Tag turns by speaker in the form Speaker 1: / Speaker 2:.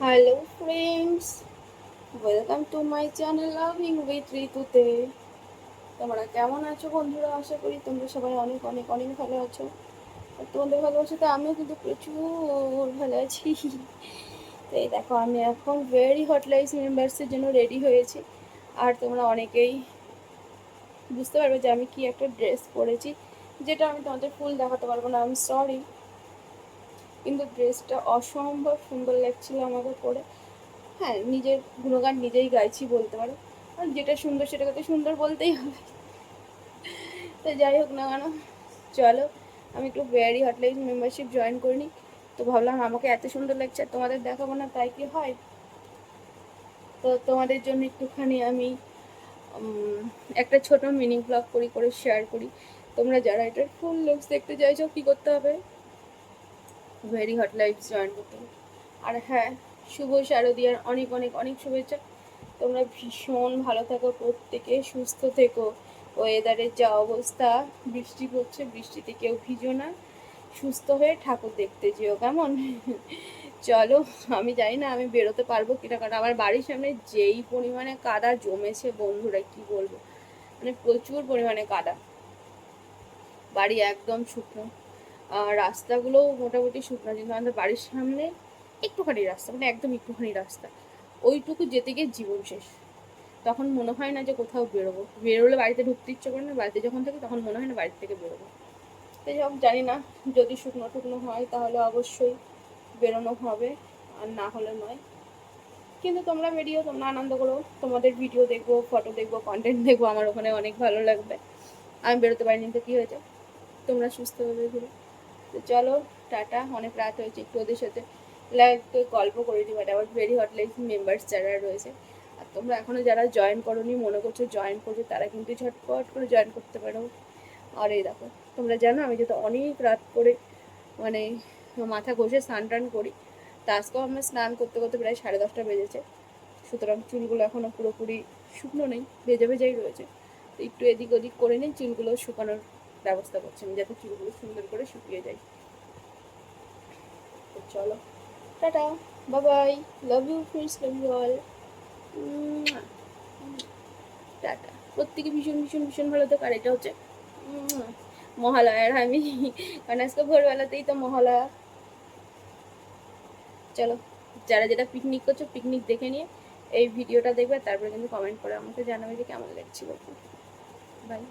Speaker 1: Hello friends, welcome to my channel loving with ঋতুতে। তোমরা কেমন আছো বন্ধুরা? আশা করি তোমরা সবাই অনেক অনেক অনেক ভালো আছো। আর তোমাদের ভালোবাসাতে আমিও কিন্তু প্রচুর ভালো আছি। তো এই দেখো, আমি এখন ভেরি হট লাইফ মেম্বার্সের জন্য রেডি হয়েছি। আর তোমরা অনেকেই বুঝতে পারবে যে আমি কি একটা ড্রেস পরেছি, যেটা আমি তোমাদের ফুল দেখাতে পারবো না, আমি সরি। কিন্তু ড্রেসটা অসম্ভব সুন্দর লাগছিল আমাকে পরে। হ্যাঁ, নিজের গুণগান নিজেই গাইছি বলতে পারো। আর যেটা সুন্দর সেটাকে তো সুন্দর বলতেই হবে। তো যাই হোক না কেন, চলো আমি একটু ভেরি হটলাইন মেম্বারশিপ জয়েন করে নিই। তো ভাবলাম আমাকে এত সুন্দর লাগছে আর তোমাদের দেখাবো না, তাই কি হয়? তো তোমাদের জন্য একটুখানি আমি একটা ছোট মিনি ব্লগ করে শেয়ার করি। তোমরা যারা এটার ফুল লুকস দেখতে চাইছো, কী করতে হবে? ভেরি হট লাইফ জয়েন করতে হবে। আর হ্যাঁ, শুভ শারদিয়ার অনেক অনেক অনেক শুভেচ্ছা। তোমরা ভীষণ ভালো থাকো, প্রত্যেকে সুস্থ থেকো। ওয়েদারের যা অবস্থা, বৃষ্টি পড়ছে, বৃষ্টিতে কেউ ভিজো না, সুস্থ হয়ে ঠাকুর দেখতে যেও, কেমন? চলো, আমি জানি না আমি বেরোতে পারবো কিনা, কারণ আমার বাড়ির সামনে যেই পরিমাণে কাদা জমেছে বন্ধুরা, কি বলবো, মানে প্রচুর পরিমাণে কাদা। বাড়ি একদম শুকনো, আর রাস্তাগুলোও মোটামুটি শুকনো, কিন্তু আমাদের বাড়ির সামনে একটুখানি রাস্তা, মানে একদম একটুখানি রাস্তা, ওইটুকু যেতে গিয়ে জীবন শেষ। তখন মনে হয় না যে কোথাও বেরোবো, বেরোলে বাড়িতে ঢুকতে ইচ্ছে করে না, বাড়িতে যখন থাকি তখন মনে হয় না বাড়ির থেকে বেরোবো। তাই সব জানি না, যদি শুকনো টুকনো হয় তাহলে অবশ্যই বেরোনো হবে, আর না হলে নয়। কিন্তু তোমরা বেরিয়েও, তোমরা আনন্দ করো, তোমাদের ভিডিও দেখবো, ফটো দেখবো, কন্টেন্ট দেখবো, আমার ওখানে অনেক ভালো লাগবে। আমি বেরোতে পারিনি তো কী হয়েছে, তোমরা সুস্থভাবে ঘুরো। তো চলো, টাটা, অনেক রাত হয়েছে, একটু ওদের সাথে একটু গল্প করে দিই, বাট আমার ভেরি হট লাইফ মেম্বার্স যারা রয়েছে। আর তোমরা এখনও যারা জয়েন করোনি, মনে করছো জয়েন করবে, তারা কিন্তু ঝটপট করে জয়েন করতে পারো। আর এই দেখো, তোমরা জানো আমি যেহেতু অনেক রাত করে মানে মাথা ঘষে স্নান টান করি, তা আজকেও আমরা স্নান করতে করতে প্রায় 10:30 বেজেছে। সুতরাং চুলগুলো এখনও পুরোপুরি শুকনো নেই, ভেজা ভেজাই রয়েছে। তো একটু এদিক ওদিক করে নিই, চুলগুলো শুকানোর ব্যবস্থা করছি আমি, যাতে চুলগুলো সুন্দর করে শুকিয়ে যায়। তো চলো, tata, bye bye, love you friends, love you all, tata. প্রত্যেকে ভীষণ ভীষণ ভীষণ ভালো থাকো। আর এটা হচ্ছে মহালয়ার আমি, কারণ আজকে ভোরবেলাতেই তো মহালয়া। চলো, যারা যেটা পিকনিক করছো, পিকনিক দেখে নিয়ে এই ভিডিওটা দেখবে, তারপরে কিন্তু কমেন্ট করে আমাকে জানাবে যে কেমন লাগছিল। বাই।